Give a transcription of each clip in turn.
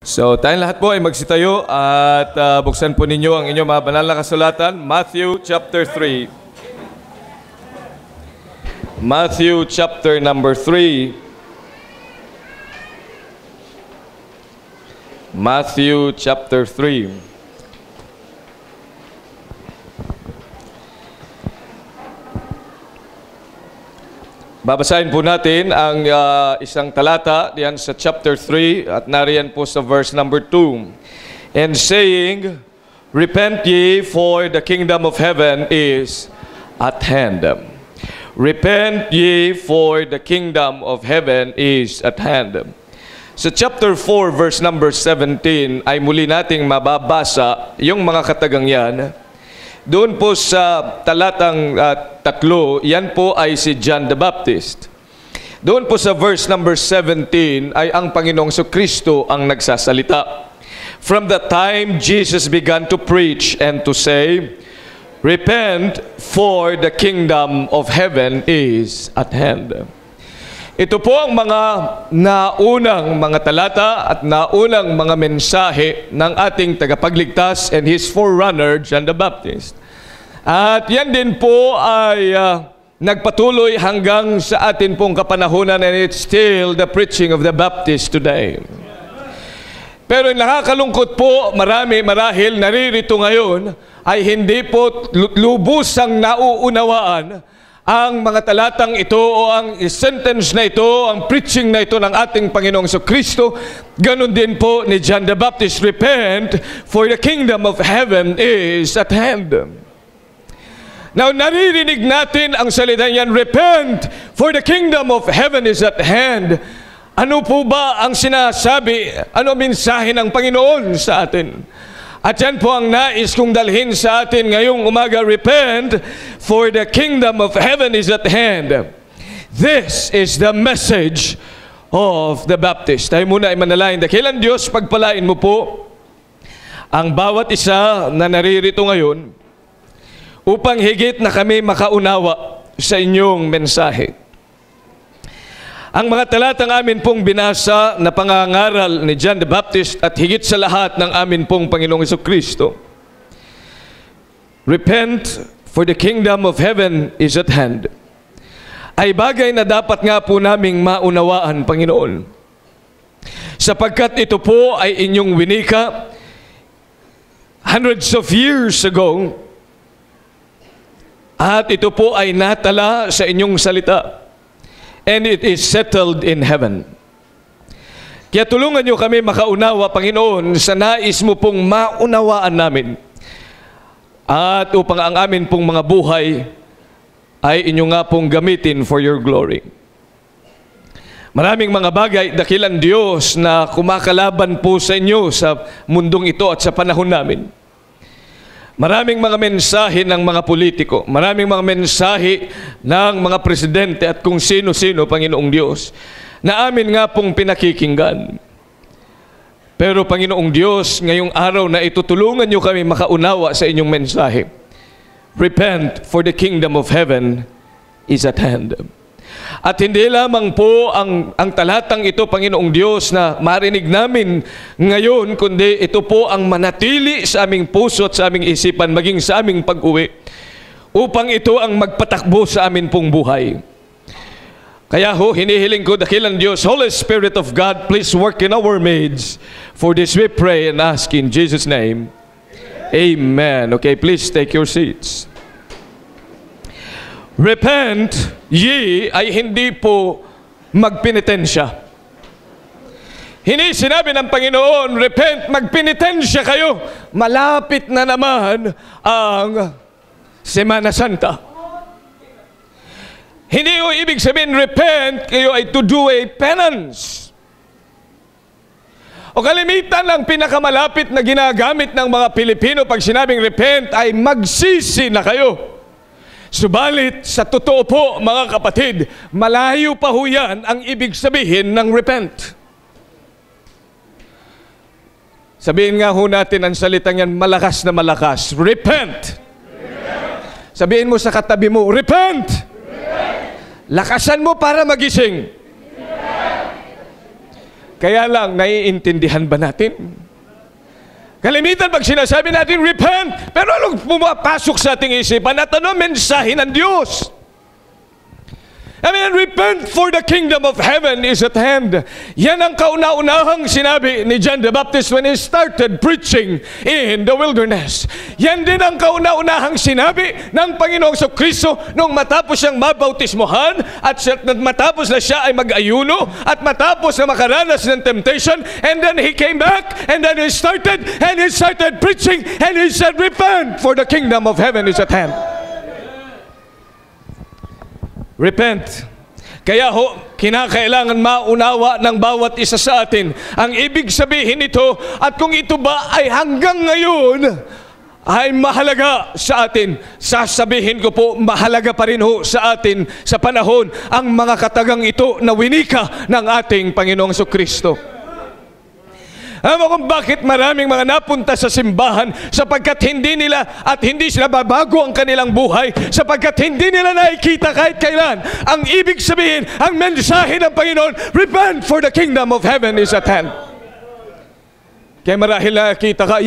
So, tayong lahat po ay magsitayo at buksan po ninyo ang inyong mga banal na kasulatan. Matthew chapter 3. Matthew chapter number 3. Matthew chapter 3. Babasahin po natin ang isang talata diyan sa chapter 3 at nariyan po sa verse number 2. And saying, repent ye, for the kingdom of heaven is at hand. Repent ye, for the kingdom of heaven is at hand. Sa chapter 4 verse number 17 ay muli nating mababasa yung mga katagang yan. Doon po sa talatang 3, yan po ay si John the Baptist. Doon po sa verse number 17 ay ang Panginoong Kristo ang nagsasalita. From the time Jesus began to preach and to say, repent, for the kingdom of heaven is at hand. Ito po ang mga naunang mga talata at naunang mga mensahe ng ating tagapagligtas and his forerunner, John the Baptist. At yan din po ay nagpatuloy hanggang sa atin pong kapanahunan, and it's still the preaching of the Baptist today. Pero nakakalungkot po, marahil naririto ngayon ay hindi po lubusang nauunawaan ang mga talatang ito o ang sentence na ito, ang preaching na ito ng ating Panginoong Kristo. Ganon din po ni John the Baptist, repent, for the kingdom of heaven is at hand. Now, naririnig natin ang salita niyan, repent, for the kingdom of heaven is at hand. Ano po ba ang sinasabi? Ano mensahe ng Panginoon sa atin? At yan po ang nais kong dalhin sa atin ngayong umaga, repent, for the kingdom of heaven is at hand. This is the message of the Baptist. Tayo muna ay manalangin. Dakilang Diyos, pagpalain mo po ang bawat isa na naririto ngayon upang higit na kami makaunawa sa inyong mensahe. Ang mga talatang amin pong binasa na pangangaral ni John the Baptist at higit sa lahat ng amin pong Panginoong Kristo. Repent, for the kingdom of heaven is at hand. Ay bagay na dapat nga po naming maunawaan, Panginoon. Sapagkat ito po ay inyong winika hundreds of years ago, at ito po ay natala sa inyong salita. And it is settled in heaven. Kaya tulungan niyo kami makaunawa, Panginoon, sa nais mo pong maunawaan namin. At upang ang amin pong mga buhay ay inyo nga pong gamitin for your glory. Maraming mga bagay, dakilang Diyos, na kumakalaban po sa inyo sa mundong ito at sa panahon namin. Maraming mga mensahe ng mga politiko, maraming mga mensahe ng mga presidente at kung sino-sino, Panginoong Diyos, na amin nga pong pinakikinggan. Pero Panginoong Diyos, ngayong araw na itutulungan niyo kami makaunawa sa inyong mensahe. Repent, for the kingdom of heaven is at hand. At hindi lamang po ang talatang ito, Panginoong Diyos, na marinig namin ngayon, kundi ito po ang manatili sa aming puso at sa aming isipan, maging sa aming pag-uwi, upang ito ang magpatakbo sa amin pong buhay. Kaya ho, hinihiling ko, dakilang Diyos, Holy Spirit of God, please work in our midst. For this we pray and ask in Jesus' name. Amen. Okay, please take your seats. Repent ye ay hindi po magpenitensya. Hindi sinabi ng Panginoon, repent, magpenitensya kayo. Malapit na naman ang Semana Santa. Hindi ko ibig sabihin, repent, kayo ay to do a penance. O kalimitan ng pinakamalapit na ginagamit ng mga Pilipino pag sinabing repent ay magsisi na kayo. Subalit, sa totoo po, mga kapatid, malayo pa ho yan ang ibig sabihin ng repent. Sabihin nga ho natin ang salitang yan, malakas na malakas. Repent! Repent. Sabihin mo sa katabi mo, repent! Repent. Lakasan mo para magising. Repent. Kaya lang, naiintindihan ba natin? Kalimitan pag sinasabi natin, repent, pero anong pumapasok sa ating isipan at ano mensahe ng Diyos? I mean, repent for the kingdom of heaven is at hand. Yan ang kauna-unahang sinabi ni John the Baptist when he started preaching in the wilderness. Yan din ang kauna-unahang sinabi ng Panginoong Kristo nung matapos siyang mabautismohan at matapos na siya ay mag-ayuno at matapos na makaranas ng temptation, and then he came back and then he started preaching and he said, repent for the kingdom of heaven is at hand. Repent. Kaya kinakailangan maunawa ng bawat isa sa atin ang ibig sabihin nito, at kung ito ba ay hanggang ngayon ay mahalaga sa atin. Sasabihin ko po, mahalaga pa rin sa atin sa panahon ang mga katagang ito na winika ng ating Panginoong Kristo. Alam mo kung bakit maraming mga napunta sa simbahan? Sapagkat hindi sila babago ang kanilang buhay, sapagkat hindi nila nakikita kahit kailan ang ibig sabihin, ang mensahe ng Panginoon, repent for the kingdom of heaven is at hand. Kaya marahil nakikita ka,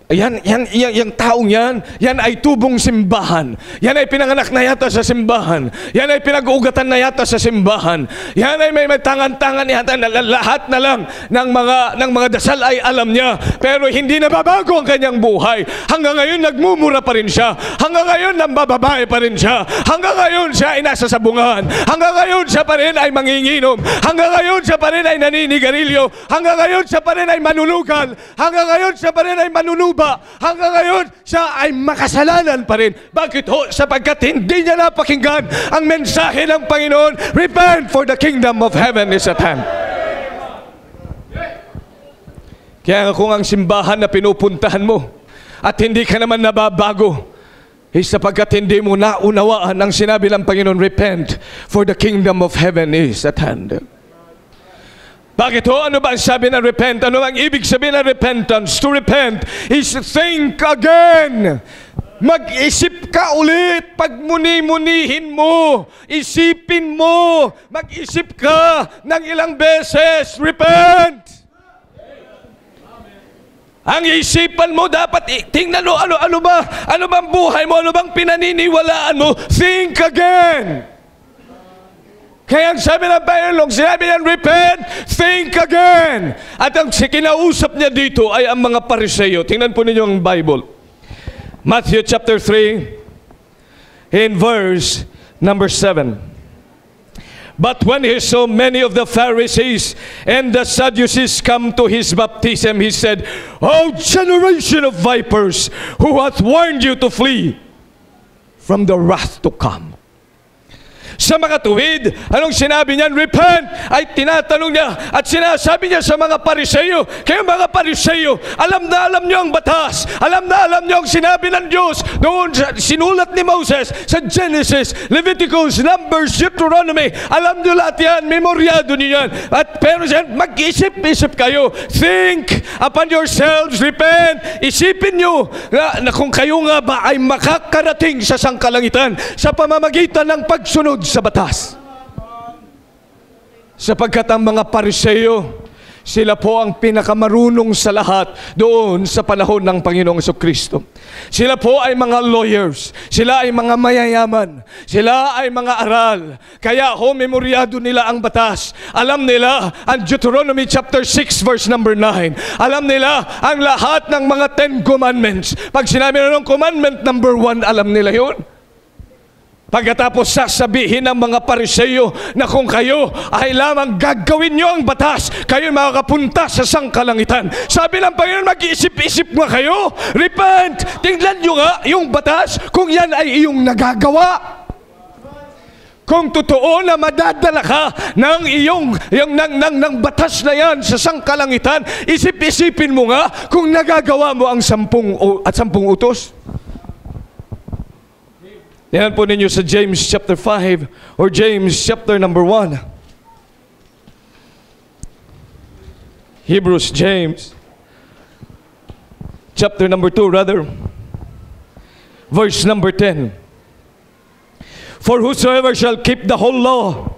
yung taong yan ay tubong simbahan. Yan ay pinanganak na yata sa simbahan. Yan ay pinag-uugatan na yata sa simbahan. Yan ay may tangan-tangan yata na lahat na lang ng mga dasal ay alam niya. Pero hindi nababago ang kanyang buhay. Hanggang ngayon nagmumura pa rin siya. Hanggang ngayon nambababae pa rin siya. Hanggang ngayon siya ay nasa sabungan. Hanggang ngayon siya pa rin ay manginginom. Hanggang ngayon siya pa rin ay naninigarilyo. Hanggang ngayon siya pa rin ay manulugal. Hanggang ngayon siya pa rin ay manunuba. Hanggang ngayon, siya ay makasalanan pa rin. Bakit ho? Sapagkat hindi niya napakinggan ang mensahe ng Panginoon, repent for the kingdom of heaven is at hand. Kaya kung ang simbahan na pinupuntahan mo at hindi ka naman nababago, sapagkat hindi mo naunawaan ang sinabi ng Panginoon, repent for the kingdom of heaven is at hand. Bakit ho? Ano ba ang sabi ng repent? Ano ang ibig sabihin ng repentance? To repent is think again. Mag-isip ka ulit. Pagmuni-munihin mo. Isipin mo. Mag-isip ka ng ilang beses. Repent. Ang isipan mo dapat tingnan mo ano bang buhay mo? Ano bang pinaniniwalaan mo? Think again. Kaya ang sabi ng Panginoon, sinabi niya, repent, think again. At ang kinausap niya dito ay ang mga Pariseo. Tingnan po ninyo ang Bible. Matthew chapter 3, in verse number 7. But when he saw many of the Pharisees and the Sadducees come to his baptism, he said, O generation of vipers, who hath warned you to flee from the wrath to come? Sa mga tuwid, anong sinabi niyan? Repent! Ay tinatanong niya at sinasabi niya sa mga Pariseo, kaya mga Pariseo, alam na alam niyo ang batas, alam na alam niyo ang sinabi ng Diyos noon sinulat ni Moses sa Genesis, Leviticus, Numbers, Deuteronomy, alam niyo lahat yan, memoryado niyo yan. Pero mag-isip-isip kayo, think upon yourselves, repent, isipin niyo na kung kayo nga ba ay makakarating sa sangkalangitan sa pamamagitan ng pagsunod sa batas. Sapagkat ang mga Pariseo, sila po ang pinakamarunong sa lahat doon sa panahon ng Panginoong Kristo. Sila po ay mga lawyers, sila ay mga mayayaman, sila ay mga aral. Kaya memoryado nila ang batas. Alam nila ang Deuteronomy chapter 6 verse number 9. Alam nila ang lahat ng mga 10 commandments. Pag sinabi na ng commandment number 1, alam nila yun. Pagkatapos sasabihin ng mga Pariseo na kung kayo ay lamang gagawin nyo ang batas, kayo makakapunta sa sangkalangitan. Sabi ng Panginoon, mag-iisip-isip nga kayo, repent, tingnan nyo nga yung batas kung yan ay iyong nagagawa. Kung totoo na madadala ka ng ng batas na yan sa sangkalangitan, isip-isipin mo nga kung nagagawa mo ang 10 utos. Yan po ninyo sa James chapter 5 or James chapter number 1. James chapter number 2 rather. Verse number 10. For whosoever shall keep the whole law,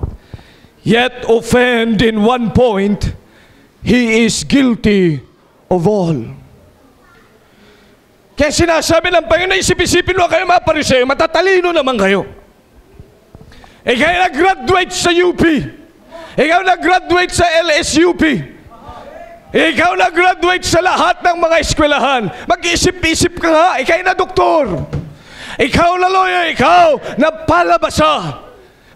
yet offend in one point, he is guilty of all. Kaya sinasabi ng Panginoon, isip-isipin mo kayo mga Pariseo, matatalino naman kayo. Ikaw nag-graduate sa UP. Ikaw nag-graduate sa LSUP. Ikaw nag-graduate sa lahat ng mga eskwelahan. Mag-isip-isip ka nga, ikaw na doktor. Ikaw na lawyer, ikaw na palabasa.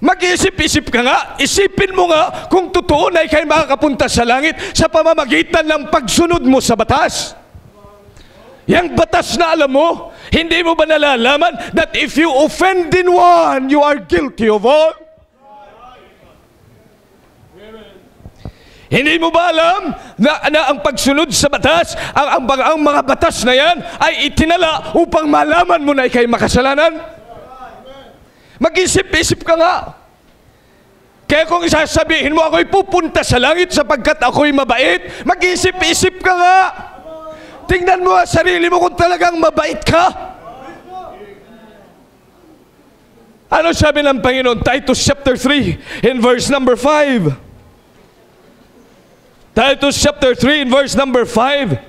Mag-isip-isip ka nga, isipin mo nga kung totoo na ikaw makakapunta sa langit sa pamamagitan ng pagsunod mo sa batas. Yang batas na alam mo, hindi mo ba nalalaman that if you offend in one, you are guilty of all? Hindi mo ba alam na ang pagsunod sa batas, ang mga batas na yan ay itinala upang malaman mo na ikay makasalanan? Mag-isip-isip ka nga. Kaya kung isasabihin mo ako'y pupunta sa langit sapagkat ako'y mabait, mag-isip-isip ka nga. Tingnan mo ang sarili mo kung talagang mabait ka. Ano sabi ng Panginoon? Titus chapter 3 in verse number 5. Titus chapter 3 in verse number 5.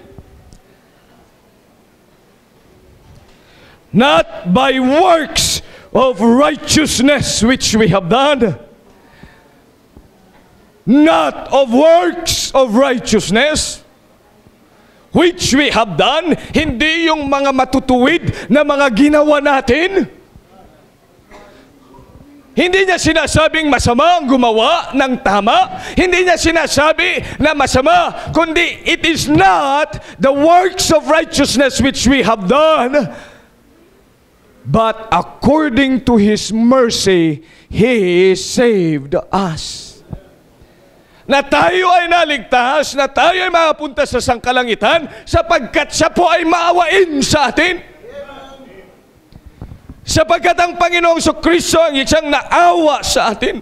Not by works of righteousness which we have done. Not of works of righteousness which we have done, hindi yung mga matutuwid na mga ginawa natin. Hindi niya sinasabing masama ang gumawa ng tama. Hindi niya sinasabi na masama, kundi it is not the works of righteousness which we have done, but according to His mercy, He saved us. Na tayo ay naligtas, na tayo ay makapunta sa sangkalangitan, sapagkat siya po ay maawain sa atin. Sapagkat ang Panginoong Kristo ang isang naawa sa atin.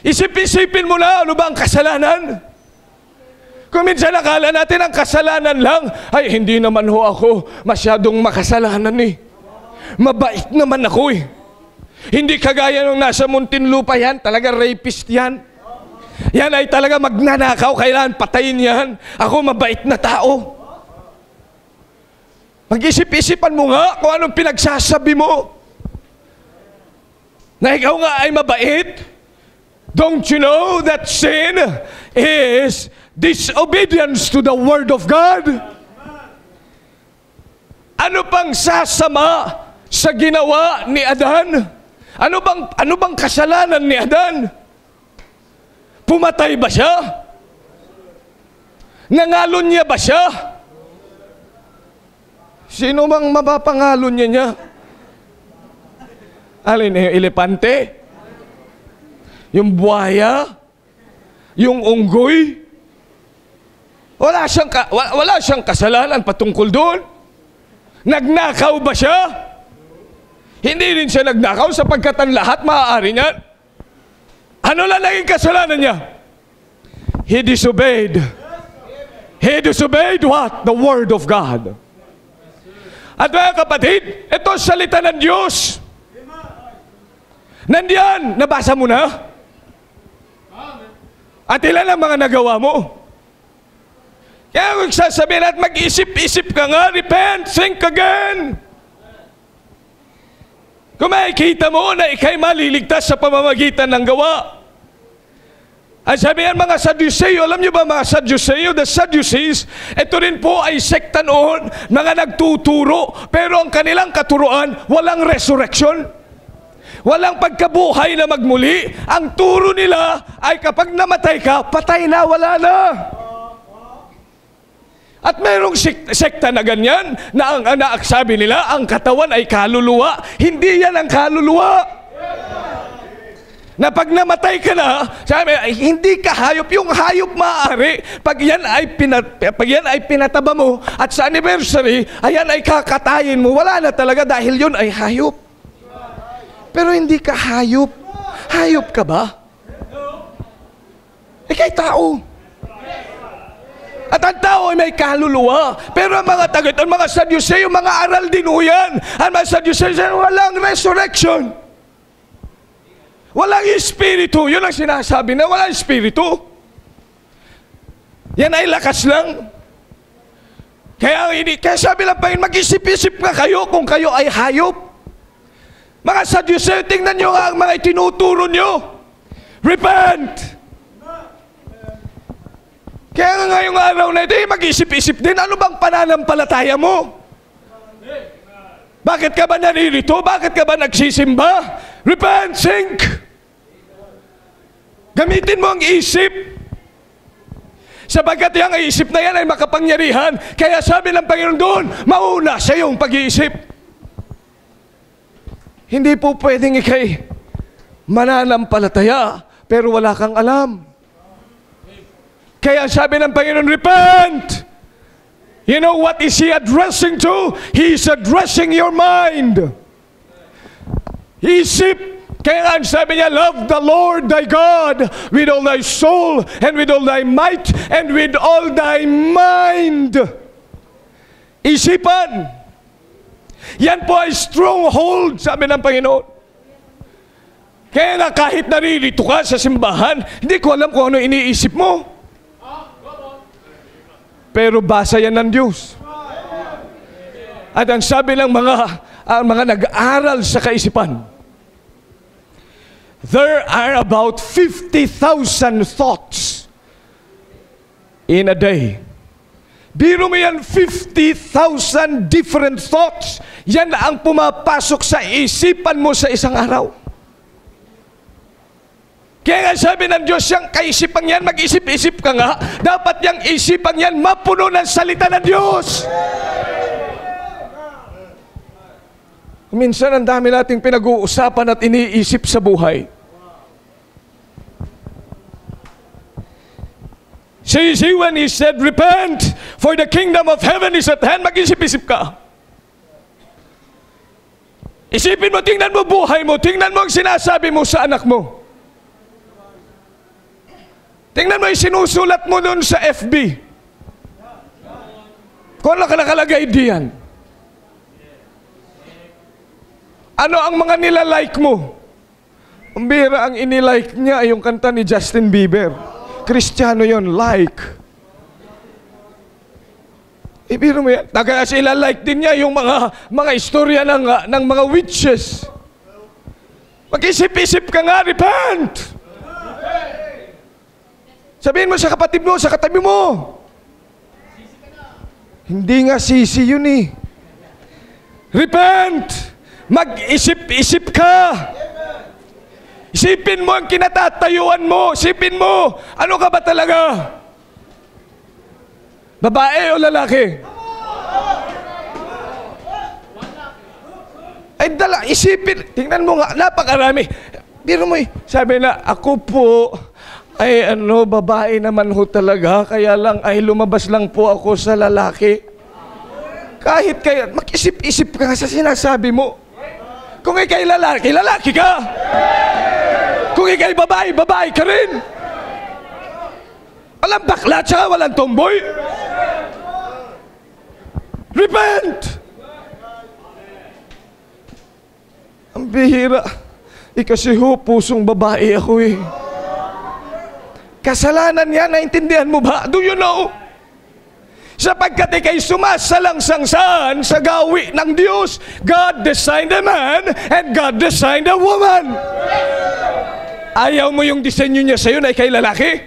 Isip-isipin mo na, ano ba ang kasalanan? Kung minsan nakala natin ang kasalanan lang, ay hindi naman ho ako masyadong makasalanan eh. Mabait naman ako eh. Hindi kagaya nung nasa Muntinlupa yan, talaga rapist yan. Yan ay talaga magnanakaw, kailangan patayin yan. Ako mabait na tao. Mag-isip-isipan mo nga kung anong pinagsasabi mo. Na ikaw nga ay mabait. Don't you know that sin is disobedience to the Word of God? Ano pang sasama sa ginawa ni Adan? Ano bang kasalanan ni Adan? Pumatay ba siya? Nangalon niya ba siya? Sino mang mapapangalon niya? Alin, yung elepante? Yung buhaya? Yung unggoy? Wala siyang kasalanan patungkol doon. Nagnakaw ba siya? Hindi rin siya nagnakaw sapagkat ang lahat maaari niyan. Ano lang naging kasalanan niya? He disobeyed. He disobeyed what? The Word of God. At mga kapatid, ito salita ng Diyos. Nandiyan, nabasa mo na? At ilan ang mga nagawa mo? Kaya kung sasabihin at mag-isip-isip ka nga, repent, think again. Kung makikita mo na ikay maliligtas sa pamamagitan ng gawa. Ang sabi yan mga Sadduceo, alam niyo ba mga Sadduceo? The Sadducees, ito rin po ay sekta noon, mga nagtuturo, pero ang kanilang katuruan, walang resurrection. Walang pagkabuhay na magmuli. Ang turo nila ay kapag namatay ka, patay na, wala na. At mayroong sekta na ganyan, na ang sabi nila, ang katawan ay kaluluwa. Hindi yan ang kaluluwa. Na pag namatay ka na, sabi, hindi ka hayop. Yung hayop maaari, pag yan ay pinataba mo, at sa anniversary, ayan ay kakatayin mo, wala na talaga dahil yun ay hayop. Pero hindi ka hayop. Hayop ka ba? Ika'y tao. At ang tao ay may kaluluwa. Pero ang mga tagot, ang mga Sadduceo, mga aral din ho yan. Ang mga Sadduceo, walang resurrection. Walang espiritu. Yun ang sinasabi na walang espiritu. Yan ay lakas lang. Kaya sabi lang pa yun, mag-isip-isip nga kayo kung kayo ay hayop. Mga Sadduceo, tingnan nyo nga ang mga itinuturo nyo. Repent! Kaya nga ngayong araw na ito, mag-isip-isip din, ano bang pananampalataya mo? Bakit ka ba naririto? Bakit ka ba nagsisimba? Repent, sink! Gamitin mo ang isip. Sapagkat yung isip na yan ay makapangyarihan. Kaya sabi ng Panginoon doon, mauna sa iyong pag-iisip. Hindi po pwedeng ikay mananampalataya, pero wala kang alam. Kaya sabi ng Panginoon, repent! You know what is He addressing to? He is addressing your mind. Isip. Kaya nga sabi niya, love the Lord thy God with all thy soul and with all thy might and with all thy mind. Isipan. Yan po ay stronghold, sabi ng Panginoon. Kaya nga kahit naririto ka sa simbahan, hindi ko alam kung ano iniisip mo. Pero basa yan ng Diyos. At ang sabi ng mga nag-aaral sa kaisipan, there are about 50,000 thoughts in a day. Biro mo yan, 50,000 different thoughts. Yan ang pumapasok sa isipan mo sa isang araw. Kaya nga sabi ng Diyos, yung kaisipan yan, mag-isip-isip ka nga, dapat yung isipan yan mapuno ng salita ng Diyos. Minsan ang dami nating pinag-uusapan at iniisip sa buhay. See, when He said, repent, for the kingdom of heaven is at hand, mag-isip-isip ka. Isipin mo, tingnan mo buhay mo, tingnan mo ang sinasabi mo sa anak mo. Tingnan mo yung sinusulat mo doon sa FB. Kung ano ka nakalagay diyan. Ano ang mga nilalike mo? Ang bira ang inilike niya ay yung kanta ni Justin Bieber. Kristiyano yon, like. Ibiro mo yan. Kasi ilalike din niya yung mga istorya ng mga witches. Mag-isip-isip ka nga, repent! Sabihin mo sa kapatid mo, sa katabi mo. Hindi nga sisi yun eh. Repent! Mag-isip-isip ka! Isipin mo ang kinatatayuan mo. Isipin mo, ano ka ba talaga? Babae o lalaki? Ay isipin. Tingnan mo nga, napakarami. Biro mo sabi na, ako po, ay babae naman ho talaga, kaya lang ay lumabas lang po ako sa lalaki. Kahit kaya, mag-isip-isip ka sa sinasabi mo. Kung ikay lalaki, lalaki ka. Kung ikay babae, babae ka rin. Walang bakla tsaka walang tomboy. Repent! Ang bihira. Kasi ho, pusong babae ako eh. Kasalanan yan, naintindihan mo ba? Do you know? Sapagkat ikay sumasalangsangsan sa gawi ng Diyos. God designed a man and God designed a woman. Ayaw mo yung disenyo niya sa'yo na ikay lalaki?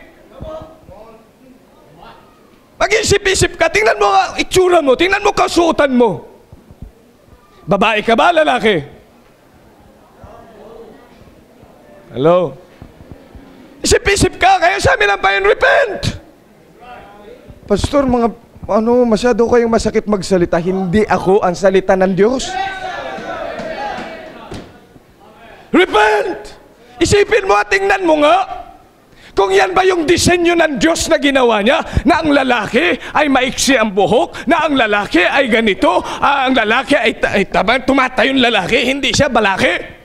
Mag-isip-isip ka, tingnan mo nga itsura mo, tingnan mo kasuotan mo. Babae ka ba, lalaki? Hello? Isip-isip ka, kaya sa amin ang bayan, repent! Pastor, masyado kayong masakit magsalita. Hindi ako ang salita ng Diyos. Repent! Isipin mo at tingnan mo nga. Kung yan ba yung disenyo ng Diyos na ginawa niya, na ang lalaki ay maiksi ang buhok, na ang lalaki ay ganito, ang lalaki ay tumatayong lalaki, hindi siya balaki.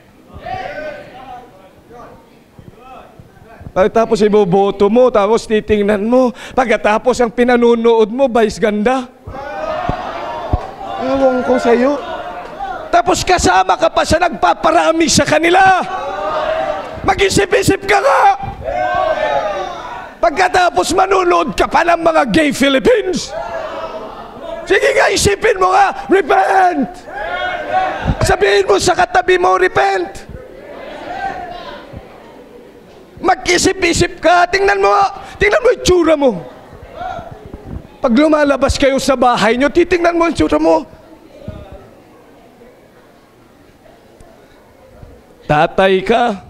Tapos iboboto mo, tapos titingnan mo, pagkatapos ang pinanunood mo, vice ganda. Ewan ko sa'yo. Tapos kasama ka pa sa nagpaparami sa kanila. Mag-isip-isip ka nga. Pagkatapos manunood ka pa ng mga gay Philippines. Sige nga, isipin mo nga, repent! Sabihin mo sa katabi mo, repent! Mag-isip-isip ka, tingnan mo yung tsura mo. Pag lumalabas kayo sa bahay nyo, titingnan mo yung tsura mo. Tatay ka.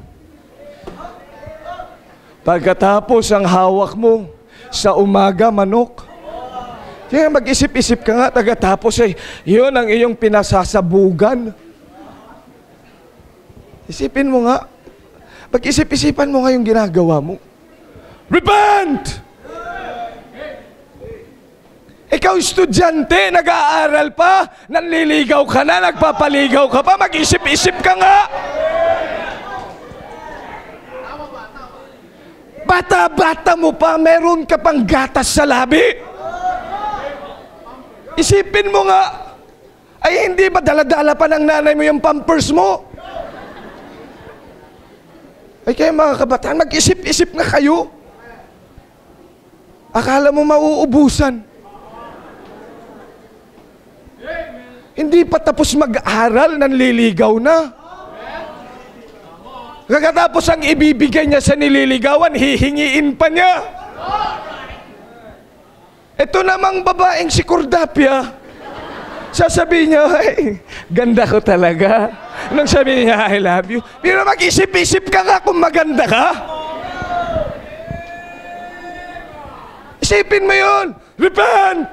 Pagkatapos ang hawak mo sa umaga, manok. Kaya mag-isip-isip ka nga, pagkatapos yun ang iyong pinasasabugan. Isipin mo nga, mag-isip-isipan mo nga yung ginagawa mo. Repent! Ikaw estudyante, nag-aaral pa, nanliligaw ka na, nagpapaligaw ka pa, mag-isip-isip ka nga. Bata-bata mo pa, meron ka pang gatas sa labi. Isipin mo nga, ay hindi ba dala-dala pa ng nanay mo yung pampers mo? Ay kaya mga kabataan, mag-isip-isip nga kayo. Akala mo mauubusan. Hindi pa tapos mag-aral, nanliligaw na. Kakatapos ang ibibigay niya sa nililigawan, hihingiin pa niya. Ito namang babaeng si Cordapia, sasabihin niya, ay, ganda ko talaga. Nung sabi niya, I love you. Pero mag-isip-isip ka nga kung maganda ka. Isipin mo yun. Repent!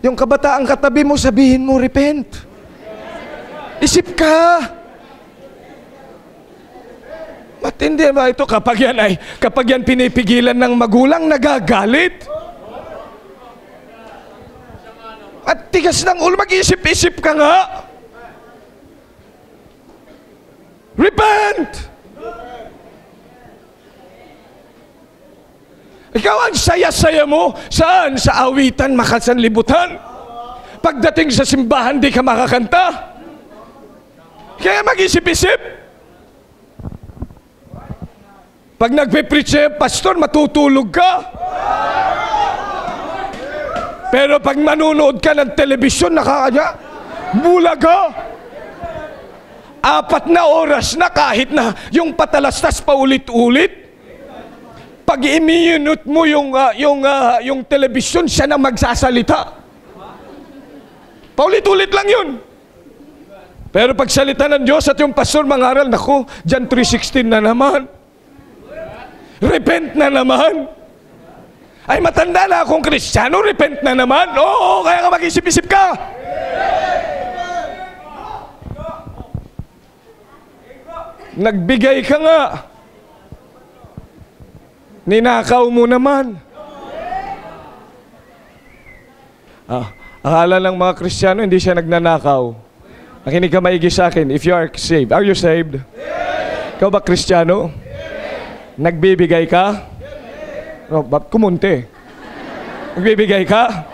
Yung kabataang katabi mo, sabihin mo, repent. Isip ka. Matindi ba ito kapag yan pinipigilan ng magulang, nagagalit? At tigas ng ulo, mag-isip-isip ka nga. Repent! Ikaw ang saya-saya mo. Saan? Sa awitan, makasanlibutan. Pagdating sa simbahan, di ka makakanta. Kaya mag-isip-isip. Pag nagpe-preach pastor, matutulog ka. Pero pag manunood ka ng telebisyon, bulaga. 4 na oras na kahit na yung patalastas pa ulit-ulit. Pag i-minute mo yung telebisyon, siya na magsasalita. Paulit-ulit lang yun. Pero pag salita ng Diyos at yung pastor mangaral, naku, John 3:16 na naman. Repent na naman. Ay, matanda na akong Kristiyano, repent na naman. Oo, kaya ka mag-isip-isip ka. Nagbigay ka nga. Ninakaw mo naman. Akala ng mga Kristiyano, hindi siya nagnanakaw. Nakinig ka maigi sa akin, if you are saved. Are you saved? Ikaw ba Kristiyano? Nagbibigay ka? Kumunti. Nagbibigay ka?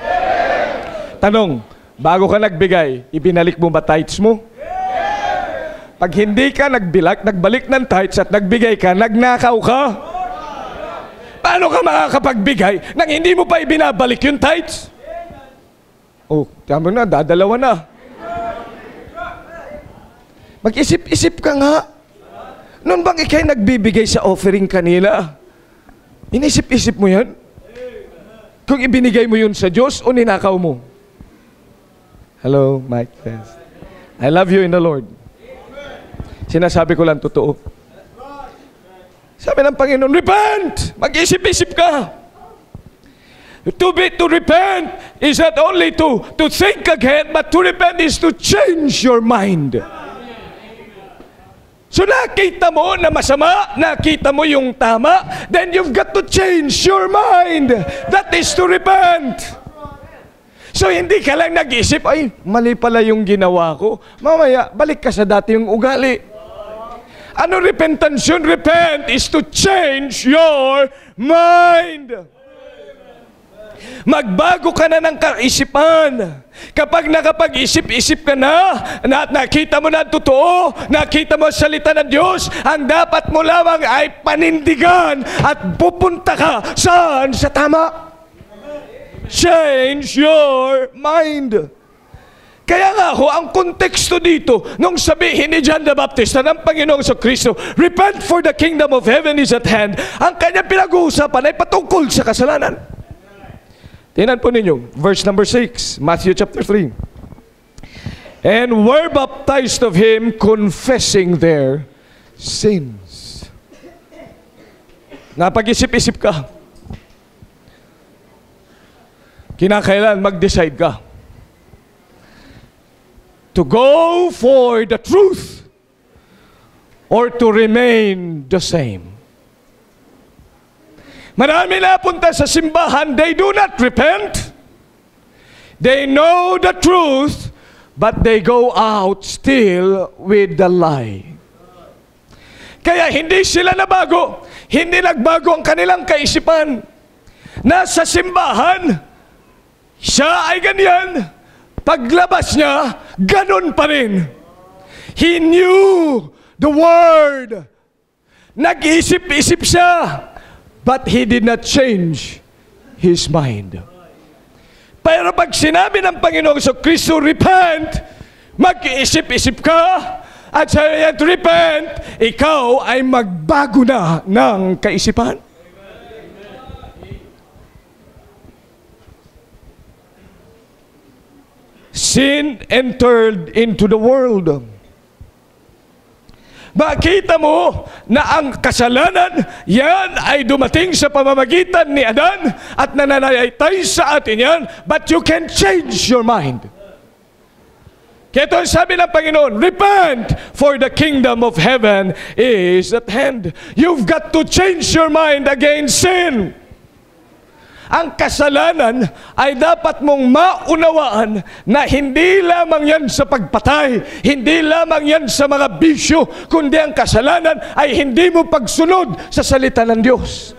Tanong, bago ka nagbigay, ibinalik mo ba tithes mo? Pag hindi ka nagbalik ng tithes at nagbigay ka, nagnakaw ka? Paano ka makakapagbigay nang hindi mo pa ibinabalik yung tithes? Oh, tama na, dadalawa na. Mag-isip-isip ka nga. Noon bang ikay nagbibigay sa offering kanila? Inisip-isip mo yan? Kung ibinigay mo yun sa Diyos o ninakaw mo? Hello, Mike. Yes. I love you in the Lord. Sinasabi ko lang totoo. Sabi ng Panginoon, repent! Mag-isip-isip ka. To repent is not only to think again, but to repent is to change your mind. So nakita mo na masama, nakita mo yung tama, then you've got to change your mind. That is to repent. So hindi ka lang nag-isip, ay, mali pala yung ginawa ko. Mamaya, balik ka sa dati yung ugali. Ano repentance yun? Repent is to change your mind. Magbago ka na ng kaisipan. Kapag nakapag-isip-isip ka na at nakita mo na ang totoo, nakita mo ang salita ng Diyos, ang dapat mo lamang ay panindigan at pupunta ka saan? Sa tama. Change your mind. Kaya nga ho, ang konteksto dito, nung sabihin ni John the Baptist na ng Panginoong Kristo, repent for the kingdom of heaven is at hand, ang kanyang pinag-uusapan ay patungkol sa kasalanan. Tingnan po ninyo, verse number 6, Matthew chapter 3. And were baptized of him, confessing their sins. Napag-isip-isip ka. Kinakailan mag-decide ka to go for the truth or to remain the same. Marami na punta sa simbahan, they do not repent. They know the truth, but they go out still with the lie. Kaya hindi sila nabago. Hindi nagbago ang kanilang kaisipan. Nasa simbahan, siya ay ganyan. Paglabas niya, ganun pa rin. He knew the word. Nag-isip-isip siya. But he did not change his mind. Pero pag sinabi ng Panginoong Kristo, repent, mag-iisip-isip ka, at sabi niya, repent, ikaw ay magbago na ng kaisipan. Sin entered into the world. Makita mo na ang kasalanan, yan ay dumating sa pamamagitan ni Adan at nananaytay sa atin yan, but you can change your mind. Kaya ito ang sabi ng Panginoon, repent, for the kingdom of heaven is at hand. You've got to change your mind against sin. Ang kasalanan ay dapat mong maunawaan na hindi lamang yan sa pagpatay, hindi lamang yan sa mga bisyo, kundi ang kasalanan ay hindi mo pagsunod sa salita ng Diyos.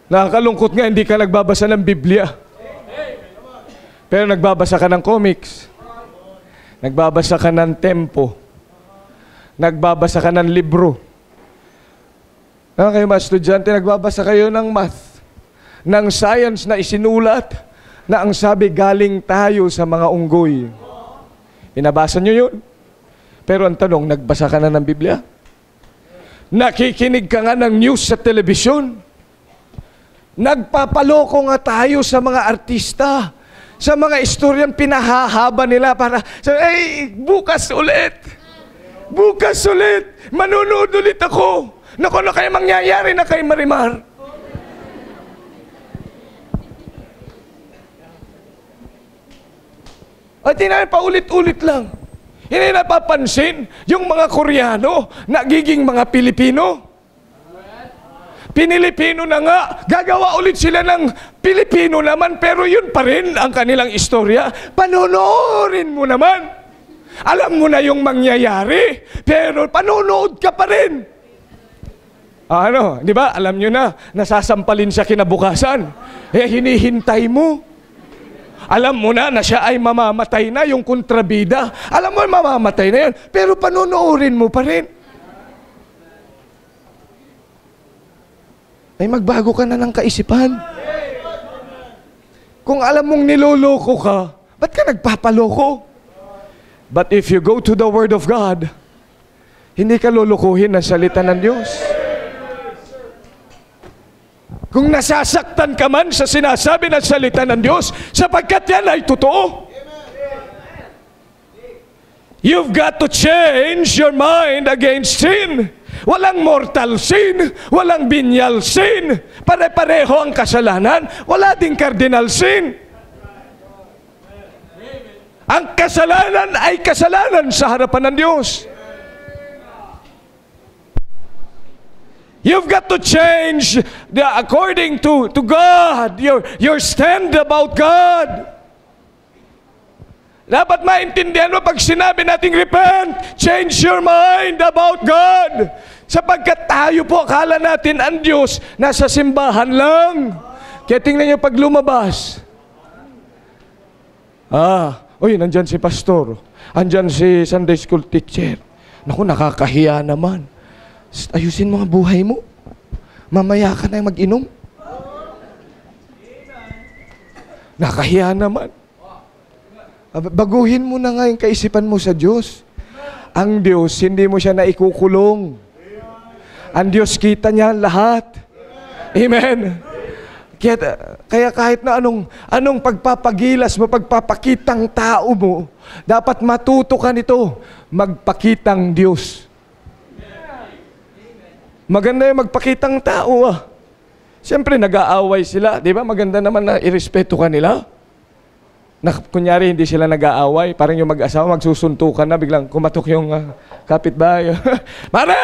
Nakakalungkot nga, hindi ka nagbabasa ng Biblia. Pero nagbabasa ka ng comics. Nagbabasa ka ng tempo. Nagbabasa ka ng libro. Kayo mga estudyante, nagbabasa kayo ng math, ng science na isinulat, na ang sabi galing tayo sa mga unggoy. Pinabasa nyo yun. Pero ang tanong, nagbasa ka na ng Biblia? Nakikinig ka nga ng news sa telebisyon? Nagpapaloko nga tayo sa mga artista, sa mga istoryan pinahahaba nila para, ay, bukas ulit. Bukas ulit. Manunood ulit ako. Naku, na kaya mangyayari na kay Marimar. At hindi paulit-ulit lang. Hindi napapansin yung mga Koreano nagiging mga Pilipino. Pinilipino na nga, gagawa ulit sila ng Pilipino naman, pero yun pa rin ang kanilang istorya. Panonoorin mo naman. Alam mo na yung mangyayari, pero panonood ka pa rin. Di ba? Alam nyo na, nasasampalin siya kinabukasan. Hinihintay mo. Alam mo na siya ay mamamatay na, yung kontrabida. Alam mo, mamamatay na yan, pero panonoorin mo pa rin. Ay magbago ka na ng kaisipan. Kung alam mong niloloko ka, ba't ka nagpapaloko? But if you go to the Word of God, hindi ka lolokohin ng salita ng Diyos. Kung nasasaktan ka man sa sinasabi ng salita ng Diyos, sapagkat yan ay totoo. You've got to change your mind against sin. Walang mortal sin, walang venial sin. Pare-pareho ang kasalanan, wala ding cardinal sin. Ang kasalanan ay kasalanan sa harapan ng Diyos. You've got to change according to God, your stand about God. Dapat maintindihan mo pag sinabi nating repent, change your mind about God. Sapagkat tayo po, akala natin ang Diyos nasa simbahan lang. Kaya tingnan nyo pag lumabas. Uy, nandyan si pastor. Andyan si Sunday school teacher. Naku, nakakahiya naman. Ayusin mo ang buhay mo. Mamaya ka na mag-inom. Nakahiya naman. Baguhin mo na nga yung kaisipan mo sa Diyos. Ang Diyos, hindi mo siya naikukulong. Ang Diyos, kita niya lahat. Amen. Kaya kahit na anong pagpapagilas mo, pagpapakitang tao mo, dapat matuto ka nito, magpakitang Diyos. Maganda yung magpakitang tao Siyempre, nag-aaway sila. Di ba? Maganda naman na irespeto ka nila. Kunyari, hindi sila nag-aaway. Parang yung mag-asawa, magsusuntukan na, biglang kumatok yung kapitbahay. Mare!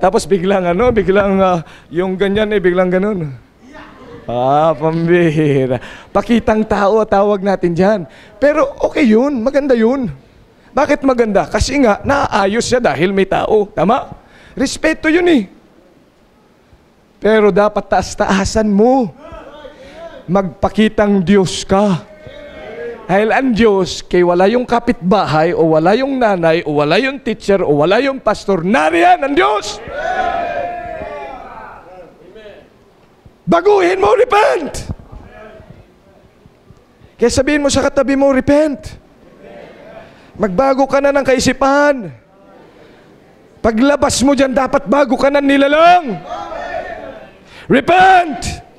Tapos biglang yung ganyan biglang ganun. Pambihira. Pakitang tao, tawag natin dyan. Pero okay yun, maganda yun. Bakit maganda? Kasi nga, naayos siya dahil may tao. Tama? Respeto yun Pero dapat taas-taasan mo. Magpakitang Diyos ka. Dahil ang Diyos, kay wala yung kapitbahay, o wala yung nanay, o wala yung teacher, o wala yung pastor, nariyan ang Diyos! Baguhin mo, repent! Kaya sabihin mo sa katabi mo, repent! Magbago ka na ng kaisipan. Paglabas mo dyan, dapat bago ka na nilalang. Repent!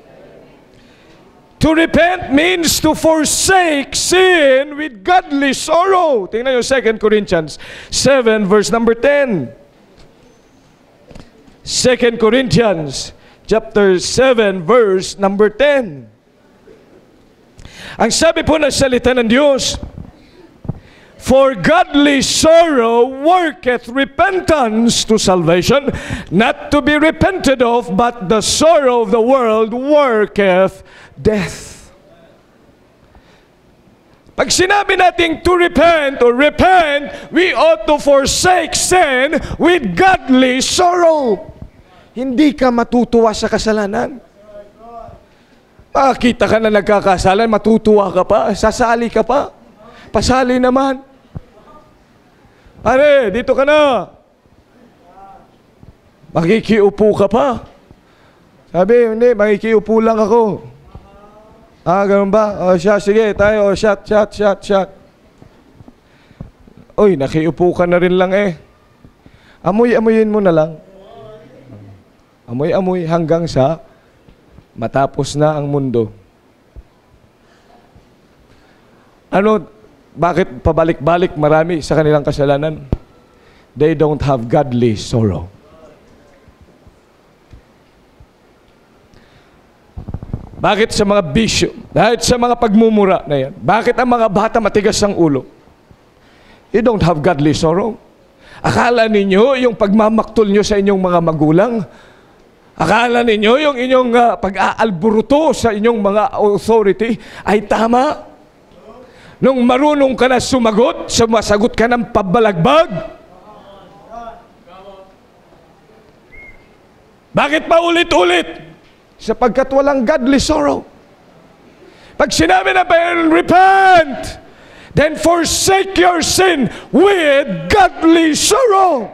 To repent means to forsake sin with godly sorrow. Tingnan nyo 2 Corinthians 7 verse number 10. 2 Corinthians chapter 7 verse number 10. Ang sabi po ng salita ng Diyos, for godly sorrow worketh repentance to salvation, not to be repented of, but the sorrow of the world worketh death. Pag sinabi natin to repent or repent, we ought to forsake sin with godly sorrow. Hindi ka matutuwa sa kasalanan. Makakita ka na nagkakasalan, matutuwa ka pa, sasali ka pa. Pasali naman. Pare, dito ka na. Makikiupo ka pa. Sabi, hindi, makikiupo lang ako. Ganun ba? Shot, sige, tayo. Shot. Uy, nakiupo ka na rin lang Amoy-amoyin mo na lang. Amoy-amoy hanggang sa matapos na ang mundo. Bakit pabalik-balik marami sa kanilang kasalanan? They don't have godly sorrow. Bakit sa mga bisyo? Dahil sa mga pagmumura na yan. Bakit ang mga bata matigas ang ulo? You don't have godly sorrow. Akala ninyo yung pagmamaktol nyo sa inyong mga magulang? Akala ninyo yung inyong pag-aalburuto sa inyong mga authority ay tama? Nung marunong ka na sumagot ka ng pabalagbag. Bakit pa ulit-ulit? Sapagkat walang godly sorrow. Pag sinabi na repent, then forsake your sin with godly sorrow.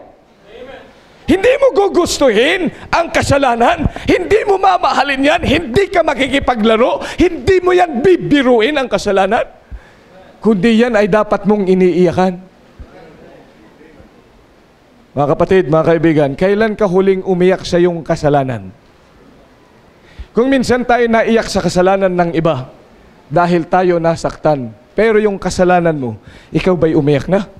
Amen. Hindi mo gugustuhin ang kasalanan, hindi mo mamahalin yan, hindi ka makikipaglaro, hindi mo yan bibiruin ang kasalanan. Kundi yan ay dapat mong iniiyakan. Mga kapatid, mga kaibigan, kailan ka huling umiyak sa iyong kasalanan? Kung minsan tayo naiyak sa kasalanan ng iba dahil tayo nasaktan, pero yung kasalanan mo, ikaw ba'y umiyak na?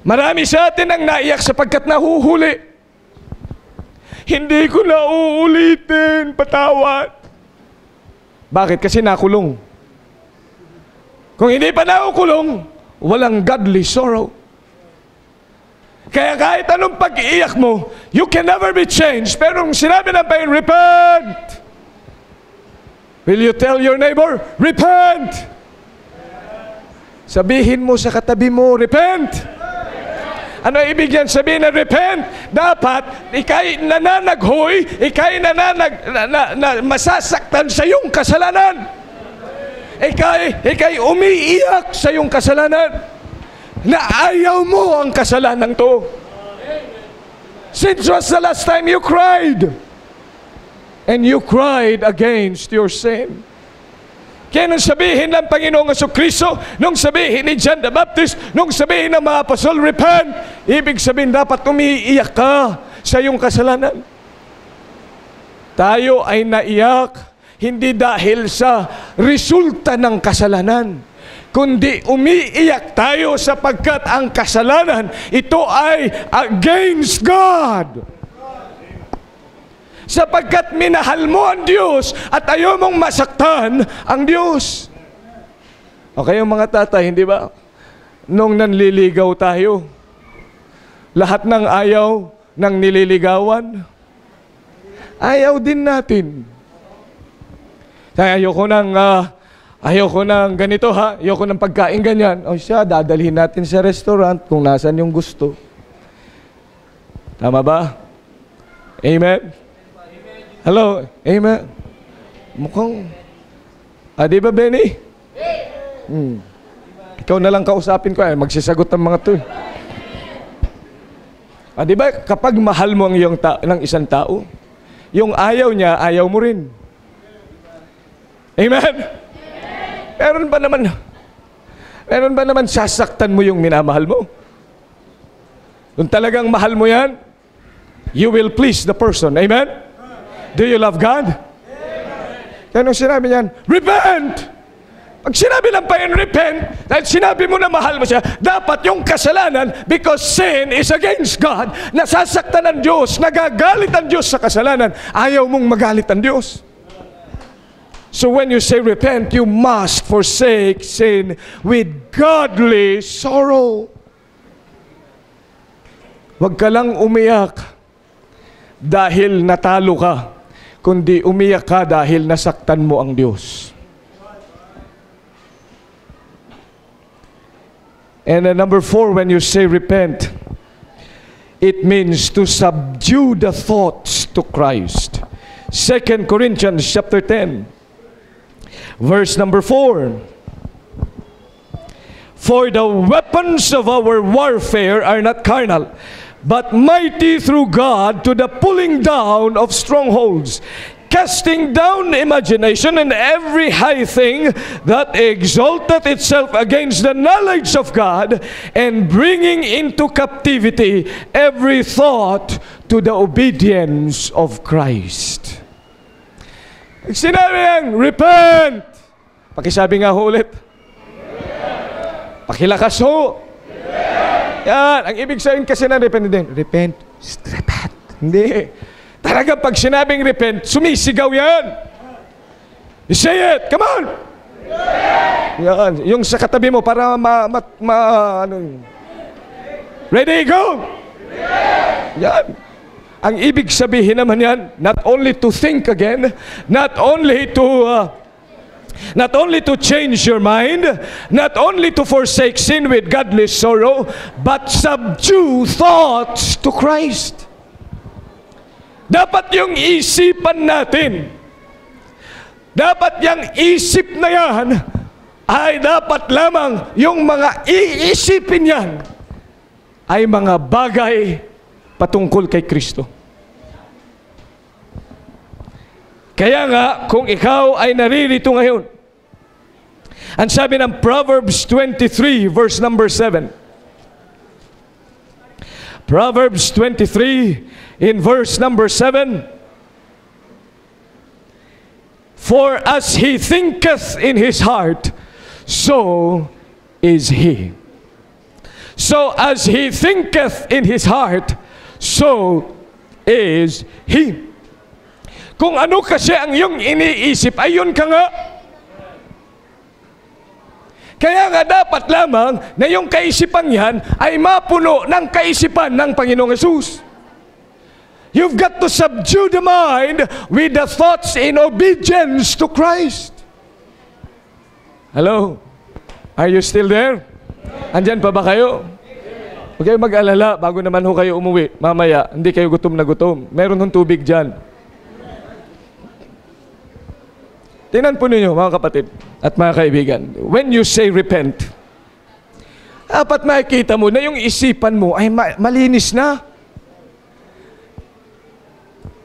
Marami sa atin ang naiyak sapagkat nahuhuli. Hindi ko na uulitin, patawad. Bakit? Kasi nakulong. Kung hindi pa nakukulong, walang godly sorrow. Kaya kahit anong pag-iiyak mo, you can never be changed. Pero kung sinabi ng pain, repent! Will you tell your neighbor, repent? Sabihin mo sa katabi mo, repent! Ano ibig yan sabihin na repent? Dapat, ikay nananaghoy, ikay masasaktan sa iyong kasalanan. Ikay umiiyak sa iyong kasalanan. Na ayaw mo ang kasalanan to. Since was the last time you cried? And you cried against your sin. Kaya nung sabihin ng Panginoong Jesucristo, nung sabihin ni John the Baptist, nung sabihin ng mga apostol, repent, ibig sabihin dapat umiiyak ka sa iyong kasalanan. Tayo ay naiyak, hindi dahil sa resulta ng kasalanan, kundi umiiyak tayo sapagkat ang kasalanan, ito ay against God. Sapagkat minahal mo ang Diyos at ayaw mong masaktan ang Diyos. O kayo mga tatay, hindi ba? Nung nanliligaw tayo, lahat ng ayaw ng nililigawan, ayaw din natin. Ayoko ng ganito ha, ayoko ng pagkain ganyan. O siya, dadalhin natin sa restaurant kung nasan yung gusto. Tama ba? Amen? Hello? Amen? Mukhang, di ba Benny? Ikaw na lang kausapin ko, magsisagot ng mga to. Di ba kapag mahal mo ang ng isang tao, yung ayaw niya, ayaw mo rin. Amen? Meron ba naman sasaktan mo yung minamahal mo? Kung talagang mahal mo yan, you will please the person. Amen? Do you love God? Kaya nung sinabi niyan, repent! Pag sinabi lang pa yun, repent, dahil sinabi mo na mahal mo siya, dapat yung kasalanan, because sin is against God, nasasaktan ng Diyos, nagagalit ang Diyos sa kasalanan, ayaw mong magalit ang Diyos. So when you say repent, you must forsake sin with godly sorrow. Huwag ka lang umiyak dahil natalo ka, kundi umiyak ka dahil nasaktan mo ang Diyos. And number 4, when you say repent, it means to subdue the thoughts to Christ. 2 Corinthians chapter 10, verse number 4. For the weapons of our warfare are not carnal, but mighty through God to the pulling down of strongholds, casting down imagination and every high thing that exalteth itself against the knowledge of God, and bringing into captivity every thought to the obedience of Christ. Sinabi yan, repent! Pakisabi nga ho ulit. Pakilakas ho. Yan, ang ibig sabihin kasi ng repent din, repent, repent. Hindi. Talaga pag sinabing repent, sumisigaw yan. You say it, come on. Yan, yung sa katabi mo para ready, go. Yan. Ang ibig sabihin naman yan, not only to think again, not only to change your mind, not only to forsake sin with godly sorrow, but subdue thoughts to Christ. Dapat yung isipan natin, dapat yung isip na yan, ay dapat lamang yung mga iisipin yan, ay mga bagay patungkol kay Kristo. Kaya nga, kung ikaw ay naririto ngayon, ang sabi ng Proverbs 23, verse number 7. Proverbs 23, in verse number 7. For as he thinketh in his heart, so is he. So as he thinketh in his heart, so is he. Kung ano kasi ang iyong iniisip, ay yun ka nga. Kaya nga dapat lamang na yung kaisipan yan ay mapuno ng kaisipan ng Panginoong Hesus. You've got to subdue the mind with the thoughts in obedience to Christ. Hello? Are you still there? Andyan pa ba kayo? Huwag kayo mag-alala bago naman ho kayo umuwi. Mamaya, hindi kayo gutom na gutom. Meron hong tubig dyan. Tingnan po ninyo, mga kapatid at mga kaibigan. When you say repent, dapat makikita mo na yung isipan mo ay malinis na.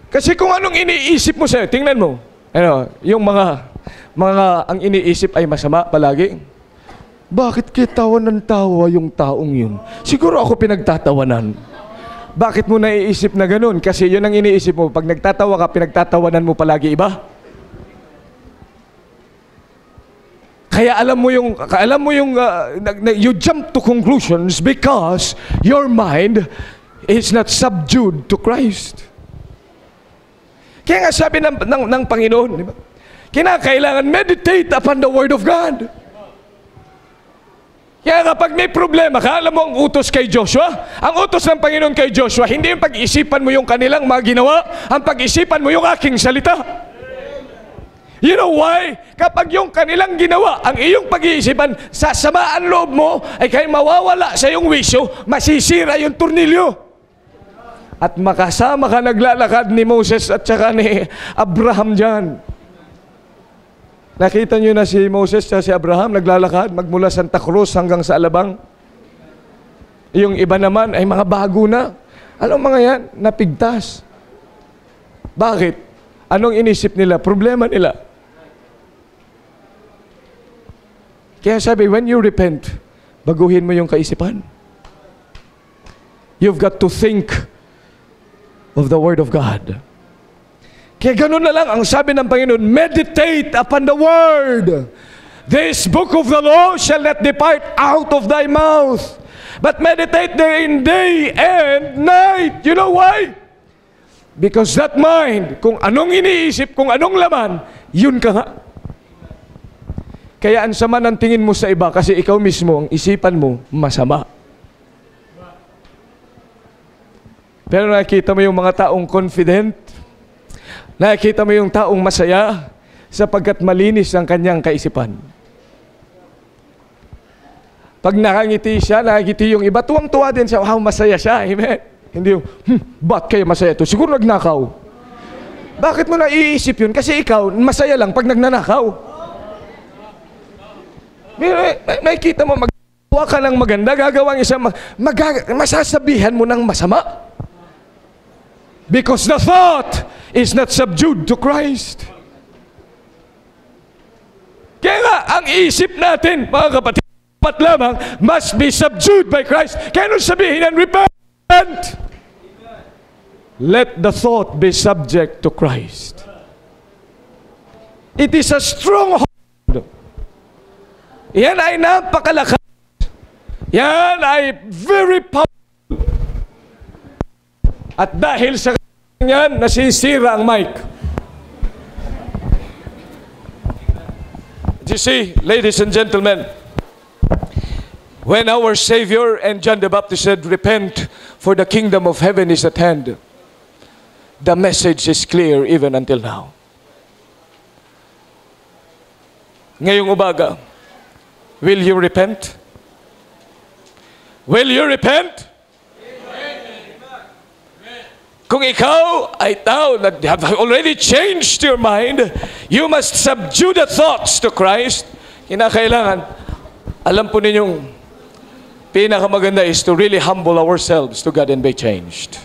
Kasi kung anong iniisip mo sa'yo, tingnan mo, yung mga ang iniisip ay masama palagi. Bakit kaya tawa ng tawa yung taong yun? Siguro ako pinagtatawanan. Bakit mo naiisip na ganun? Kasi yun ang iniisip mo. Pag nagtatawa ka, pinagtatawanan mo palagi iba. Kaya alam mo yung you jump to conclusions because your mind is not subdued to Christ. Kaya nga sabi ng Panginoon, di ba? Kinakailangan meditate upon the Word of God. Kaya kapag may problema ka, alam mo ang utos kay Joshua? Ang utos ng Panginoon kay Joshua, hindi yung pag-isipan mo yung kanilang mga ginawa, ang pag-isipan mo yung aking salita. You know why? Kapag yung kanilang ginawa, ang iyong pag-iisipan, sasamaan loob mo, ay kayo mawawala sa iyong wisyo, masisira yung turnilyo. At makasama ka naglalakad ni Moses at saka ni Abraham dyan. Nakita nyo na si Moses at si Abraham naglalakad magmula Santa Cruz hanggang sa Alabang. Yung iba naman ay mga bago na. Anong mga yan? Napigtas. Bakit? Anong inisip nila? Problema nila. Kaya sabi, when you repent, baguhin mo yung kaisipan. You've got to think of the Word of God. Kaya ganun na lang ang sabi ng Panginoon, meditate upon the Word. This book of the law shall not depart out of thy mouth, but meditate therein day and night. You know why? Because that mind, kung anong iniisip, kung anong laman, yun ka nga. Kaya ang sama ng tingin mo sa iba kasi ikaw mismo, ang isipan mo, masama. Pero nakikita mo yung mga taong confident, nakikita mo yung taong masaya sapagkat malinis ang kanyang kaisipan. Pag nakangiti siya, nakangiti yung iba, tuwang-tuwa din siya, wow, masaya siya, amen. Hindi yung, ba't kayo masaya ito? Siguro nagnakaw. Bakit mo naiisip yun? Kasi ikaw, masaya lang pag nagnanakaw. May kita mo, magagawa ka ng maganda, gagawang isang, masasabihan mo ng masama. Because the thought is not subdued to Christ. Kaya nga, ang isip natin, mga kapatid, dapat lamang, must be subdued by Christ. Kaya nung sabihin and repent, let the thought be subject to Christ. It is a stronghold. Yan ay napakalakas. Yan ay very powerful. At dahil sa yan, nasisira ang mic. You see, ladies and gentlemen, when our Savior and John the Baptist said, repent, for the kingdom of heaven is at hand, the message is clear even until now. Ngayong umaga, will you repent? Will you repent? Kung ikaw ay tao na have already changed your mind, you must subdue the thoughts to Christ. Kinakailangan, alam po ninyong, pinakamaganda is to really humble ourselves to God and be changed.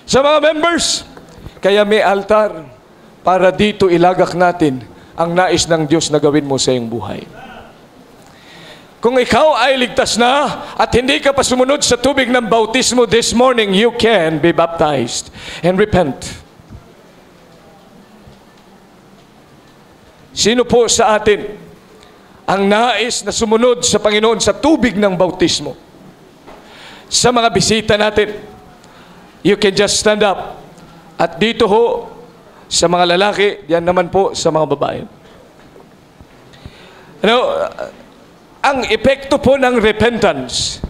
Sa mga members, kaya may altar para dito ilagak natin ang nais ng Diyos na gawin mo sa iyong buhay. Kung ikaw ay ligtas na at hindi ka pa sumunod sa tubig ng bautismo this morning, you can be baptized and repent. Sino po sa atin ang nais na sumunod sa Panginoon sa tubig ng bautismo? Sa mga bisita natin, you can just stand up. At dito ho, sa mga lalaki, yan naman po sa mga babae. Ang epekto po ng repentance,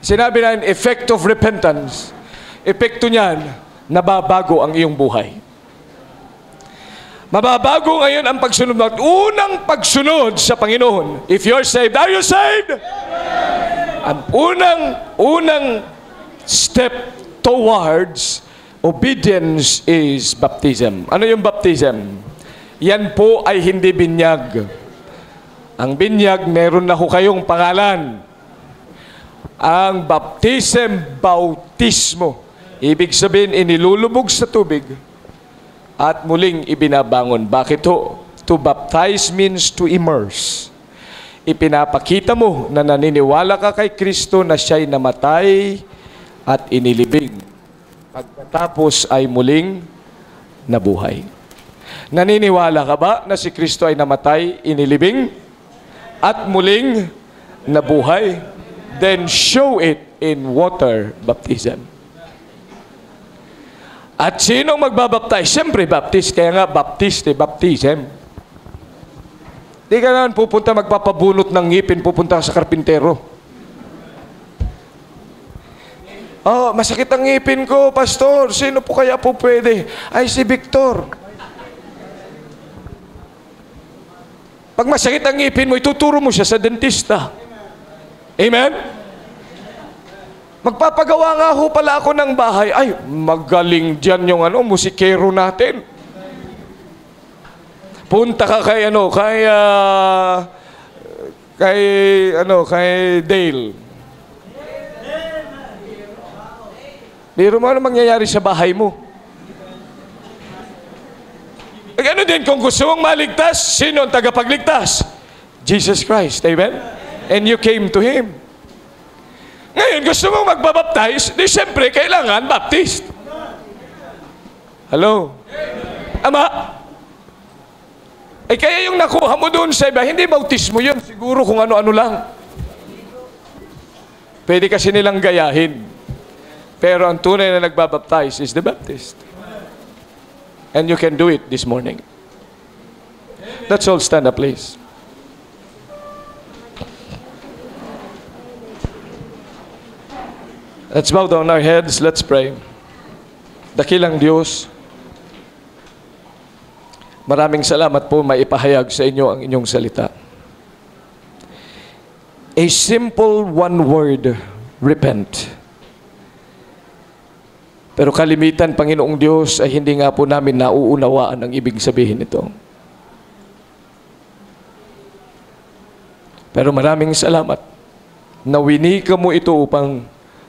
sinabi na effect of repentance, epekto niyan, nababago ang iyong buhay. Mababago ngayon ang pagsunod mo. Unang pagsunod sa Panginoon. If you're saved, are you saved? Ang unang step towards obedience is baptism. Ano yung baptism? Yan po ay hindi binyag. Ang binyag, meron na ho kayong pangalan. Ang baptism, bautismo. Ibig sabihin, inilulubog sa tubig at muling ibinabangon. Bakit ho? To baptize means to immerse. Ipinapakita mo na naniniwala ka kay Kristo na siya'y namatay at inilibing. Pagkatapos ay muling nabuhay. Naniniwala ka ba na si Kristo ay namatay, inilibing, at muling nabuhay? Then show it in water baptism. At sino magbabaptize? Siyempre, baptist. Kaya nga, baptism. Di ka naman pupunta magpapabunot ng ngipin, pupunta sa karpintero. Oh, masakit ang ngipin ko, pastor. Sino po kaya po pwede? Ay, si Victor. Pag masakit ang ngipin mo, ituturo mo siya sa dentista. Amen? Magpapagawa nga ho pala ako ng bahay. Ay, magaling dyan yung musikero natin. Punta ka kay Dale. Biro mo ano mangyayari sa bahay mo. Ano din kung gusto mong maligtas, sino ang tagapagligtas? Jesus Christ, amen? And you came to Him. Ngayon, gusto mong magbabaptize, di siyempre kailangan baptist. Hello? Ama? Kaya yung nakuha mo doon sa iba, hindi bautismo yun. Siguro kung ano-ano lang. Pwede kasi nilang gayahin. Pero ang tunay na nagbabaptize is the Baptist. And you can do it this morning. Let's all stand up, please. Let's bow down our heads. Let's pray. Dakilang Diyos, maraming salamat po maipahayag sa inyo ang inyong salita. A simple one word, repent. Pero kalimitan, Panginoong Diyos, ay hindi nga po namin nauunawaan ang ibig sabihin nito. Pero maraming salamat na winika mo ito upang